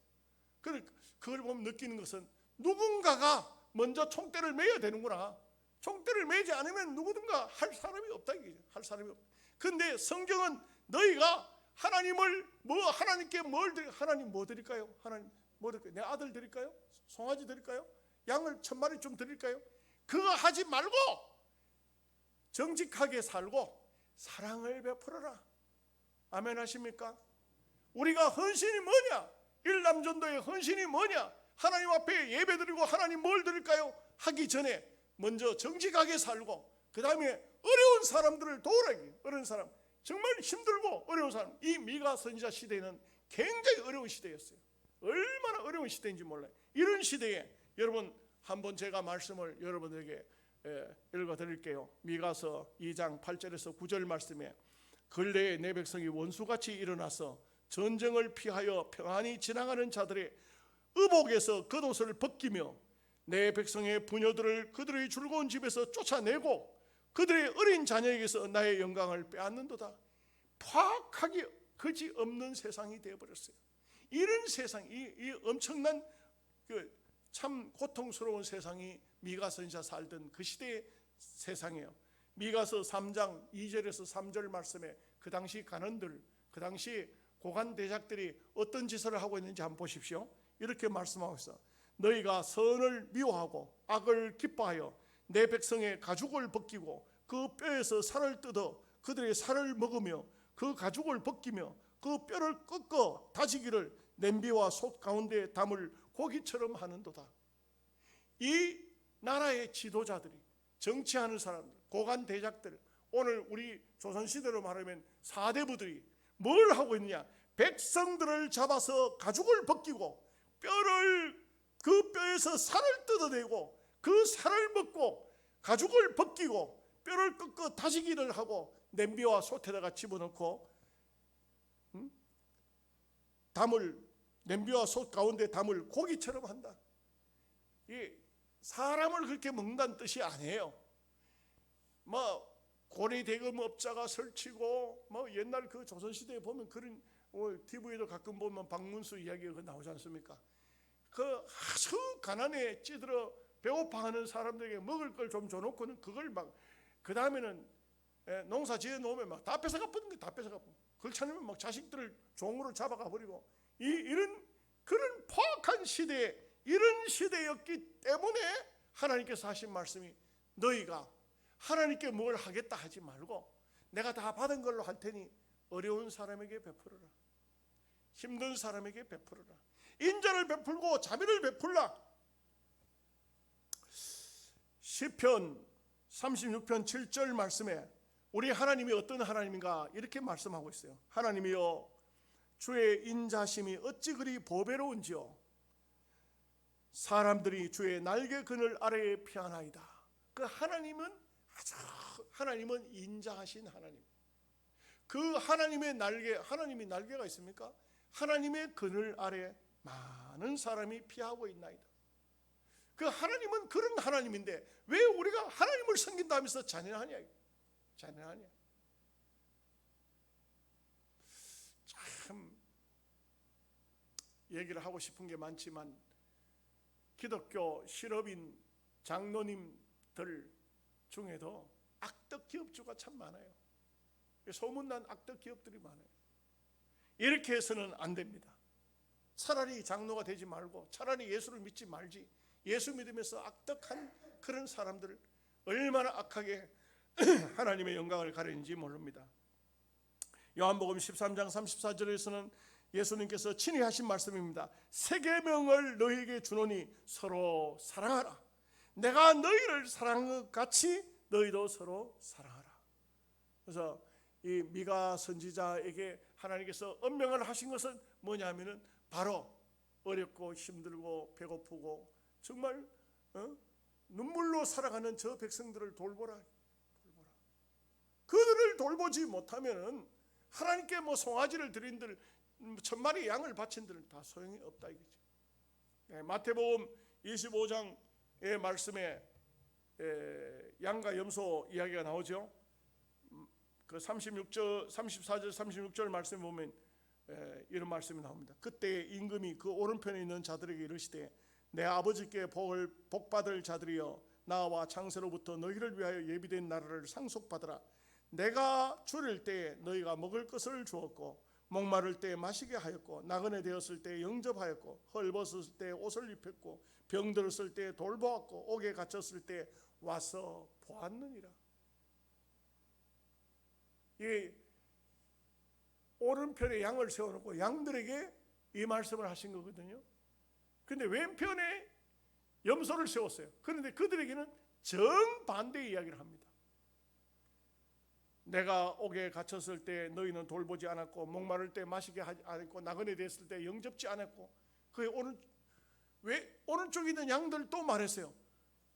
그걸 보면 느끼는 것은 누군가가 먼저 총대를 매야 되는구나. 총대를 매지 않으면 누구든가 할 사람이 없다 이거죠. 할 사람이 없다. 근데 성경은 너희가 하나님께 하나님 뭐 드릴까요? 하나님 뭐 드릴까요? 내 아들 드릴까요? 송아지 드릴까요? 양을 1000마리 좀 드릴까요? 그거 하지 말고 정직하게 살고 사랑을 베풀어라. 아멘 하십니까? 우리가 헌신이 뭐냐? 일남전도의 헌신이 뭐냐? 하나님 앞에 예배드리고 하나님 뭘 드릴까요? 하기 전에 먼저 정직하게 살고 그 다음에 어려운 사람들을 도우라. 어려운 사람 정말 힘들고 어려운 사람, 이 미가 선지자 시대에는 굉장히 어려운 시대였어요. 얼마나 어려운 시대인지 몰라요. 이런 시대에 여러분, 한번 제가 말씀을 여러분에게 읽어드릴게요. 미가서 2장 8절에서 9절 말씀에, 근래에 내 백성이 원수같이 일어나서 전쟁을 피하여 평안히 지나가는 자들의 의복에서 겉옷을 벗기며 내 백성의 부녀들을 그들의 즐거운 집에서 쫓아내고 그들의 어린 자녀에게서 나의 영광을 빼앗는도다. 파악하기 그지없는 세상이 되어버렸어요. 이런 세상, 이 엄청난 참 고통스러운 세상이 미가 선지자 살던 그 시대의 세상이에요. 미가서 3장 2절에서 3절 말씀에 그 당시 간원들, 그 당시 고관 대작들이 어떤 짓을 하고 있는지 한번 보십시오. 이렇게 말씀하고 있어. 너희가 선을 미워하고 악을 기뻐하여 내 백성의 가죽을 벗기고 그 뼈에서 살을 뜯어 그들의 살을 먹으며 그 가죽을 벗기며 그 뼈를 꺾어 다지기를 냄비와 솥 가운데 담을 고기처럼 하는도다. 이 나라의 지도자들이, 정치하는 사람들, 고관 대작들, 오늘 우리 조선시대로 말하면 사대부들이 뭘 하고 있느냐? 백성들을 잡아서 가죽을 벗기고 그 뼈에서 살을 뜯어내고 그 살을 먹고 가죽을 벗기고 뼈를 꺾어 다지기를 하고 냄비와 솥에다가 집어넣고 냄비와 솥 가운데 담을 고기처럼 한다. 이 사람을 그렇게 먹는다는 뜻이 아니에요. 고리 대금업자가 설치고 옛날 그 조선시대에 보면 그런 TV에도 가끔 보면 박문수 이야기가 나오지 않습니까? 그 아주 가난에 찌들어 배고파하는 사람들에게 먹을 걸 좀 줘놓고는 그걸 그 다음에는 농사 지어 놓으면 다 뺏어가 버리는 거예요. 다 뺏어가 버리고 그렇지 않으면 자식들을 종으로 잡아가 버리고 이런 그런 포악한 시대에, 이런 시대였기 때문에 하나님께서 하신 말씀이, 너희가 하나님께 뭘 하겠다 하지 말고 내가 다 받은 걸로 할 테니 어려운 사람에게 베풀어라. 힘든 사람에게 베풀어라. 인자를 베풀고 자비를 베풀라. 시편 36편 7절 말씀에 우리 하나님이 어떤 하나님인가 이렇게 말씀하고 있어요. 하나님이여, 주의 인자심이 어찌 그리 보배로운지요. 사람들이 주의 날개 그늘 아래에 피하나이다. 그 하나님은 인자하신 하나님. 그 하나님의 날개, 하나님이 날개가 있습니까? 하나님의 그늘 아래 많은 사람이 피하고 있나이다. 그 하나님은 그런 하나님인데 왜 우리가 하나님을 섬긴다 하면서 잔인하냐? 잔인하냐? 참 얘기를 하고 싶은 게 많지만 기독교 실업인 장로님들 중에도 악덕 기업주가 참 많아요. 소문난 악덕 기업들이 많아요. 이렇게 해서는 안 됩니다. 차라리 장로가 되지 말고 차라리 예수를 믿지 말지. 예수 믿으면서 악덕한 그런 사람들 얼마나 악하게 하나님의 영광을 가리는지 모릅니다. 요한복음 13장 34절에서는 예수님께서 친히 하신 말씀입니다. 새 계명을 너희에게 주노니 서로 사랑하라. 내가 너희를 사랑한 것 같이 너희도 서로 사랑하라. 그래서 이 미가 선지자에게 하나님께서 엄명을 하신 것은 뭐냐면은 바로 어렵고 힘들고 배고프고 정말 눈물로 살아가는 저 백성들을 돌보라. 그들을 돌보지 못하면은 하나님께 송아지를 드린들 1000마리 양을 바친들 다 소용이 없다 이거죠. 마태복음 25장의 말씀에 양과 염소 이야기가 나오죠. 그 34절 36절 말씀에 보면 이런 말씀이 나옵니다. 그때 임금이 그 오른편에 있는 자들에게 이르시되 내 아버지께 복 받을 자들이여, 나와 창세로부터 너희를 위하여 예비된 나라를 상속받으라. 내가 줄일 때 너희가 먹을 것을 주었고 목마를 때 마시게 하였고 나그네 되었을 때 영접하였고 헐벗었을 때 옷을 입혔고 병들었을 때 돌보았고 옥에 갇혔을 때 와서 보았느니라. 이 오른편에 양을 세워놓고 양들에게 이 말씀을 하신 거거든요. 그런데 왼편에 염소를 세웠어요. 그런데 그들에게는 정반대의 이야기를 합니다. 내가 옥에 갇혔을 때 너희는 돌보지 않았고 목마를 때 마시게 하지 않았고 나그네 됐을 때 영접지 않았고 그의 오른쪽에 있는 양들 또 말했어요.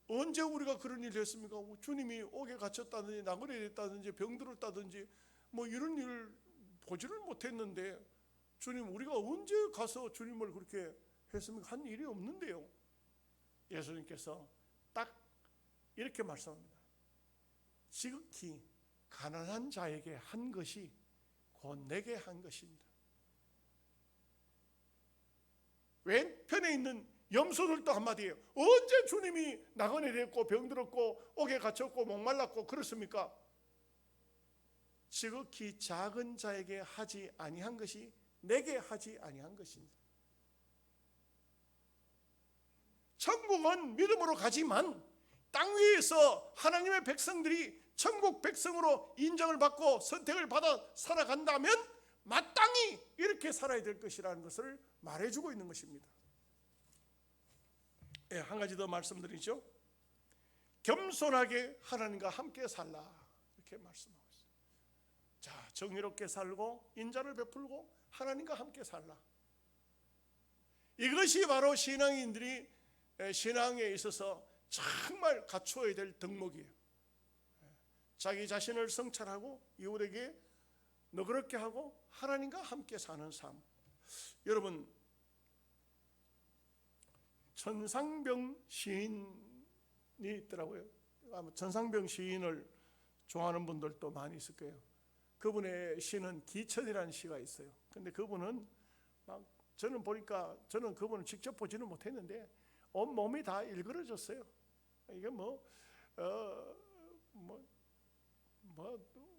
언제 우리가 그런 일을 했습니까? 주님이 옥에 갇혔다든지 나그네 됐다든지 병들었다든지 뭐 이런 일을 보지를 못했는데 주님 우리가 언제 가서 주님을 그렇게 했습니까? 한 일이 없는데요. 예수님께서 딱 이렇게 말씀합니다. 지극히 가난한 자에게 한 것이 곧 내게 한 것입니다. 왼편에 있는 염소들도 한마디예요. 언제 주님이 나그네 됐고 병들었고 옥에 갇혔고 목말랐고 그렇습니까? 지극히 작은 자에게 하지 아니한 것이 내게 하지 아니한 것입니다. 천국은 믿음으로 가지만 땅 위에서 하나님의 백성들이 천국 백성으로 인정을 받고 선택을 받아 살아간다면 마땅히 이렇게 살아야 될 것이라는 것을 말해주고 있는 것입니다. 한 가지 더 말씀드리죠. 겸손하게 하나님과 함께 살라 이렇게 말씀하고 있어요. 자, 정의롭게 살고 인자를 베풀고 하나님과 함께 살라. 이것이 바로 신앙인들이 신앙에 있어서 정말 갖추어야 될 덕목이에요. 자기 자신을 성찰하고 이웃에게 너그럽게 하고 하나님과 함께 사는 삶. 여러분, 천상병 시인이 있더라고요. 아마 천상병 시인을 좋아하는 분들도 많이 있을 거예요. 그분의 시는 기천이라는 시가 있어요. 근데 그분은 막 저는 보니까 저는 그분을 직접 보지는 못했는데 온 몸이 다 일그러졌어요. 이게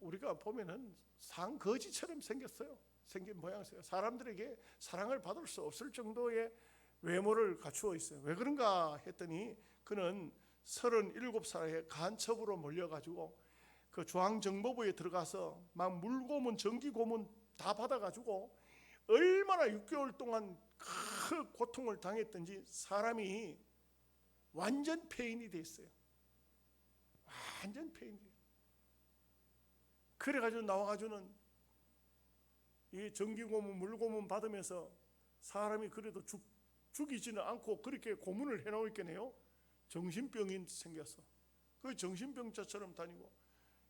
우리가 보면은 상거지처럼 생겼어요. 생긴 모양이에요. 사람들에게 사랑을 받을 수 없을 정도의 외모를 갖추어 있어요. 왜 그런가 했더니 그는 37살에 간첩으로 몰려가지고 그 중앙정보부에 들어가서 막 물고문, 전기고문 다 받아가지고 얼마나 6개월 동안 큰 고통을 당했던지 사람이 완전 폐인이 됐어요. 완전 폐인이 됐어요. 그래가지고 나와가지고는 이 전기고문, 물고문 받으면서 사람이 그래도 죽이지는 않고 그렇게 고문을 해놓을 게네요. 정신병이 생겼어. 그 정신병자처럼 다니고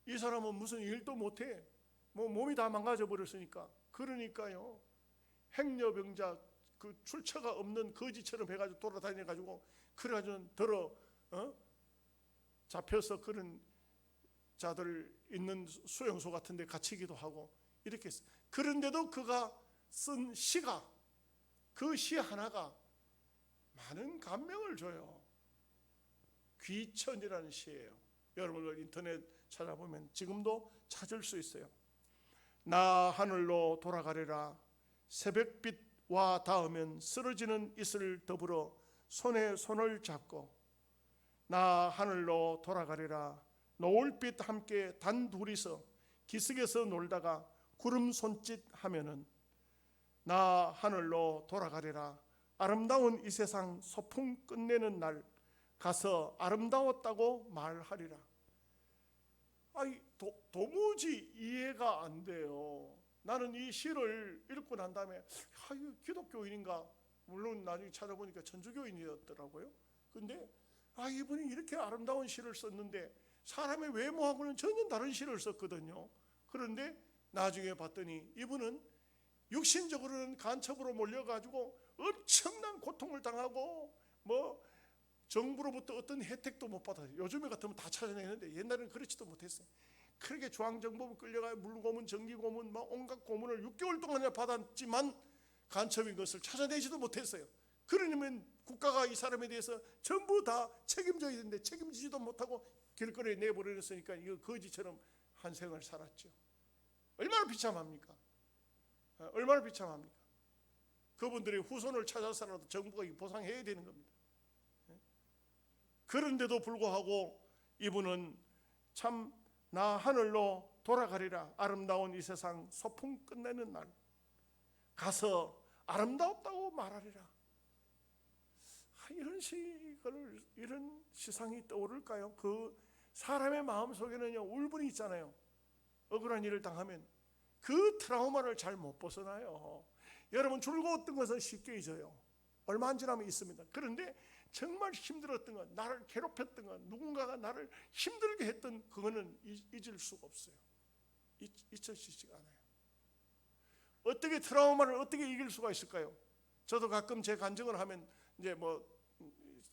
이 사람은 무슨 일도 못해. 뭐 몸이 다 망가져 버렸으니까. 그러니까요. 행여병자 그 출처가 없는 거지처럼 해가지고 돌아다녀가지고 그래가지고 잡혀서 그런 자들 있는 수용소 같은데 갇히기도 하고 이렇게 했어요. 그런데도 그가 쓴 시가 그 시 하나가 많은 감명을 줘요. 귀천이라는 시예요. 여러분들 인터넷 찾아보면 지금도 찾을 수 있어요. 나 하늘로 돌아가리라. 새벽빛와 닿으면 쓰러지는 이슬 더불어 손에 손을 잡고 나 하늘로 돌아가리라. 노을빛 함께 단둘이서 기슭에서 놀다가 구름 손짓 하면은 나 하늘로 돌아가리라. 아름다운 이 세상 소풍 끝내는 날 가서 아름다웠다고 말하리라. 도무지 이해가 안 돼요. 나는 이 시를 읽고 난 다음에 기독교인인가? 물론 나중에 찾아보니까 천주교인이었더라고요. 근데 이분이 이렇게 아름다운 시를 썼는데 사람의 외모하고는 전혀 다른 시를 썼거든요. 그런데 나중에 봤더니 이분은 육신적으로는 간첩으로 몰려가지고 엄청난 고통을 당하고 정부로부터 어떤 혜택도 못 받아요. 요즘에 같으면 다 찾아내는데 옛날에는 그렇지도 못했어요. 그렇게 중앙정보부 끌려가 물고문, 전기고문, 온갖 고문을 6개월 동안이나 받았지만 간첩인 것을 찾아내지도 못했어요. 그러면 국가가 이 사람에 대해서 전부 다 책임져야 되는데 책임지지도 못하고 길거리에 내버렸으니까 이거 거지처럼 한 생을 살았죠. 얼마나 비참합니까? 얼마나 비참합니까? 그분들의 후손을 찾아서라도 정부가 보상해야 되는 겁니다. 그런데도 불구하고 이분은 참 나 하늘로 돌아가리라. 아름다운 이 세상 소풍 끝내는 날 가서 아름다웠다고 말하리라. 이런 시상이 떠오를까요? 그 사람의 마음속에는요 울분이 있잖아요. 억울한 일을 당하면 그 트라우마를 잘 못 벗어나요. 여러분, 즐거웠던 것은 쉽게 잊어요. 얼마 안 지나면 있습니다. 그런데 정말 힘들었던 것, 나를 괴롭혔던 것, 누군가가 나를 힘들게 했던 그거는 잊을 수가 없어요. 잊혀지지가 않아요. 어떻게 트라우마를 어떻게 이길 수가 있을까요? 저도 가끔 제 간증을 하면 이제 뭐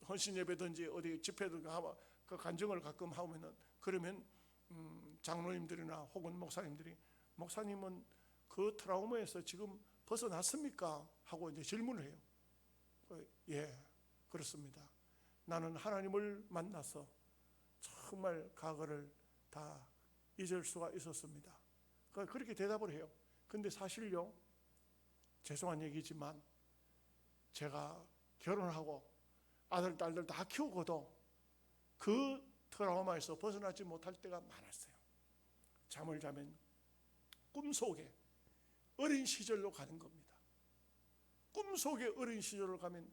헌신 예배든지 어디 집회든지 그 간증을 가끔 하면은 그러면 장로님들이나 혹은 목사님들이 목사님은 그 트라우마에서 지금 벗어났습니까? 하고 이제 질문을 해요. 예, 그렇습니다. 나는 하나님을 만나서 정말 과거를 다 잊을 수가 있었습니다. 그렇게 대답을 해요. 근데 사실요, 죄송한 얘기지만 제가 결혼하고 아들, 딸들 다 키우고도 그 트라우마에서 벗어나지 못할 때가 많았어요. 잠을 자면 꿈속에 어린 시절로 가는 겁니다. 꿈속에 어린 시절로 가면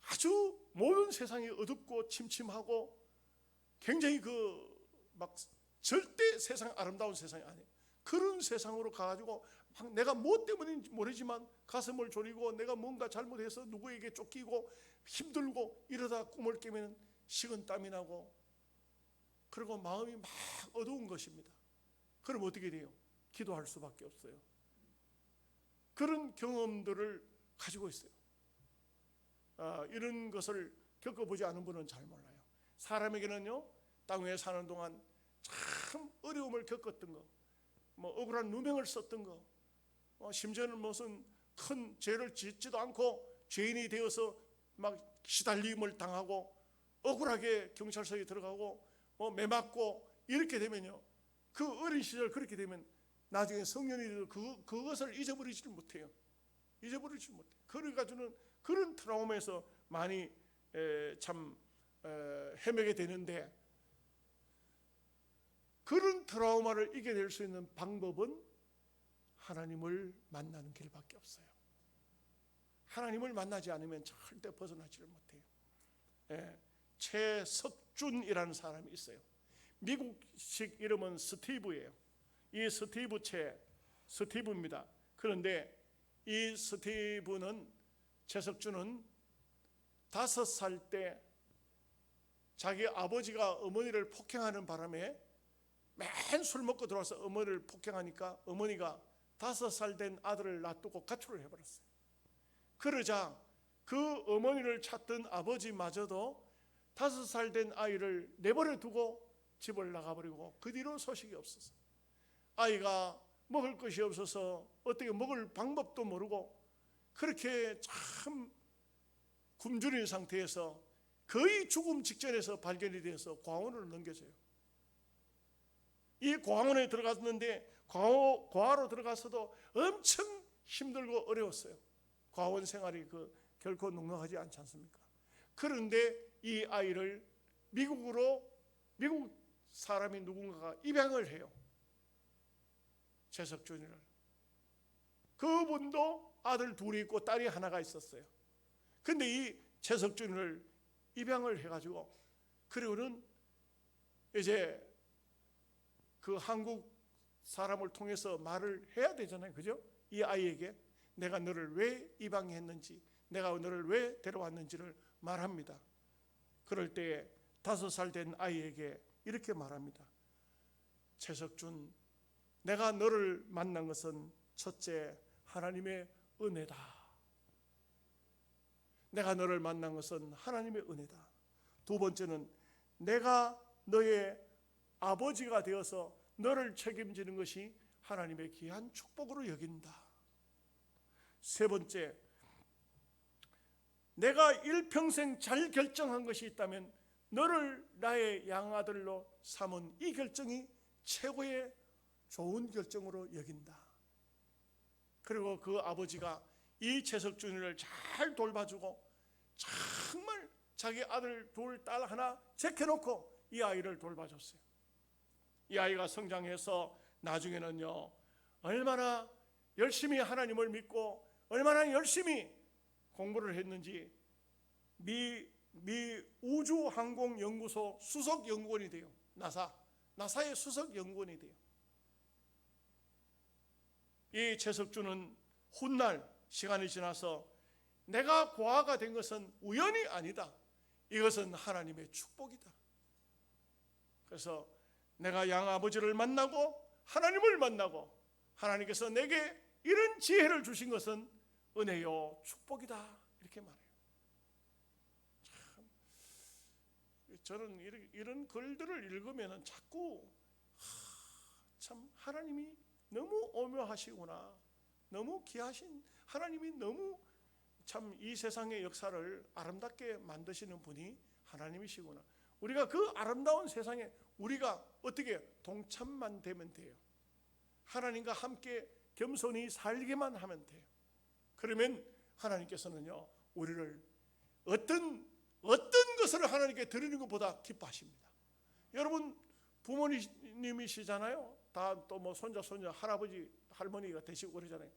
아주 모든 세상이 어둡고 침침하고 굉장히 막 절대 세상 아름다운 세상이 아니에요. 그런 세상으로 가가지고 막 내가 뭐 때문인지 모르지만 가슴을 졸이고 내가 뭔가 잘못해서 누구에게 쫓기고 힘들고 이러다 꿈을 깨면 식은땀이 나고 그리고 마음이 막 어두운 것입니다. 그럼 어떻게 돼요? 기도할 수밖에 없어요. 그런 경험들을 가지고 있어요. 이런 것을 겪어보지 않은 분은 잘 몰라요. 사람에게는요, 땅 위에 사는 동안 참 어려움을 겪었던 거, 뭐 억울한 누명을 썼던 거, 심지어는 무슨 큰 죄를 짓지도 않고 죄인이 되어서 막 시달림을 당하고 억울하게 경찰서에 들어가고 매 맞고 이렇게 되면요, 그 어린 시절 그렇게 되면 나중에 성년이 돼도 그것을 잊어버리지 못해요. 잊어버리지 못해요. 그래가지고는 그런 트라우마에서 많이 참 헤매게 되는데, 그런 트라우마를 이겨낼 수 있는 방법은 하나님을 만나는 길밖에 없어요. 하나님을 만나지 않으면 절대 벗어나지를 못해요. 최석준이라는 사람이 있어요. 미국식 이름은 스티브예요. 이 스티브입니다. 그런데 이 스티브는, 최석준은 5살 때 자기 아버지가 어머니를 폭행하는 바람에 맨 술 먹고 들어와서 어머니를 폭행하니까 어머니가 5살 된 아들을 놔두고 가출을 해버렸어요. 그러자 그 어머니를 찾던 아버지마저도 5살 된 아이를 내버려 두고 집을 나가버리고 그 뒤로 소식이 없었어요. 아이가 먹을 것이 없어서 어떻게 먹을 방법도 모르고 그렇게 참 굶주린 상태에서 거의 죽음 직전에서 발견이 되어서 고아원으로 넘겨져요. 이 고아원에 들어갔는데 고아로 들어가서도 엄청 힘들고 어려웠어요. 고아원 생활이 결코 넉넉하지 않지 않습니까? 그런데 이 아이를 미국 사람이 누군가가 입양을 해요. 최석준이를. 그분도 아들 둘이 있고 딸이 하나가 있었어요. 근데 이 최석준을 입양을 해가지고, 그리고는 이제 그 한국 사람을 통해서 말을 해야 되잖아요. 그죠? 이 아이에게 내가 너를 왜 입양했는지, 내가 너를 왜 데려왔는지를 말합니다. 그럴 때에 5살 된 아이에게 이렇게 말합니다. 최석준, 내가 너를 만난 것은 첫째, 하나님의 은혜다. 내가 너를 만난 것은 하나님의 은혜다. 두 번째는 내가 너의 아버지가 되어서 너를 책임지는 것이 하나님의 귀한 축복으로 여긴다. 세 번째, 내가 일평생 잘 결정한 것이 있다면 너를 나의 양아들로 삼은 이 결정이 최고의 좋은 결정으로 여긴다. 그리고 그 아버지가 이 최석준이를 잘 돌봐주고 정말 자기 아들 둘, 딸 하나 제껴놓고 이 아이를 돌봐줬어요. 이 아이가 성장해서 나중에는요, 얼마나 열심히 하나님을 믿고 얼마나 열심히 공부를 했는지 미 우주항공연구소 수석 연구원이 돼요. 나사의 수석 연구원이 돼요. 이 채석주는 훗날 시간이 지나서 내가 고아가 된 것은 우연이 아니다. 이것은 하나님의 축복이다. 그래서 내가 양아버지를 만나고 하나님을 만나고 하나님께서 내게 이런 지혜를 주신 것은 은혜요 축복이다. 이렇게 말해요. 참, 저는 이런 글들을 읽으면 자꾸 참 하나님이 너무 오묘하시구나. 너무 귀하신 하나님이 너무 참 이 세상의 역사를 아름답게 만드시는 분이 하나님이시구나. 우리가 그 아름다운 세상에 우리가 어떻게 동참만 되면 돼요. 하나님과 함께 겸손히 살기만 하면 돼요. 그러면 하나님께서는요 우리를 어떤 것을 하나님께 드리는 것보다 기뻐하십니다. 여러분 부모님이시잖아요. 다 또 뭐 손자 손녀 할아버지 할머니가 되시고 그러잖아요.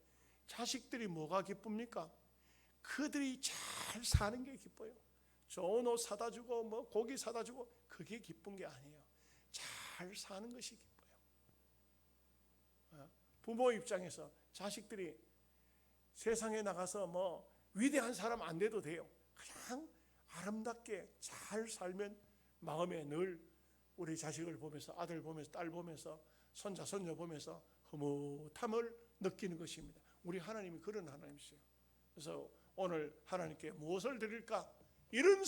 자식들이 뭐가 기쁩니까? 그들이 잘 사는 게 기뻐요. 좋은 옷 사다 주고 뭐 고기 사다 주고 그게 기쁜 게 아니에요. 잘 사는 것이 기뻐요. 부모 입장에서 자식들이 세상에 나가서 뭐 위대한 사람 안 돼도 돼요. 그냥 아름답게 잘 살면 마음에 늘 우리 자식을 보면서 아들 보면서 딸 보면서 손자 손녀 보면서 흐뭇함을 느끼는 것입니다. 우리 하나님이 그런 하나님이세요. 그래서 오늘 하나님께 무엇을 드릴까? 이런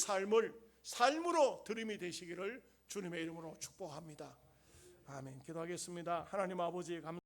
삶으로 드림이 되시기를 주님의 이름으로 축복합니다. 아멘. 기도하겠습니다. 하나님 아버지 감사합니다.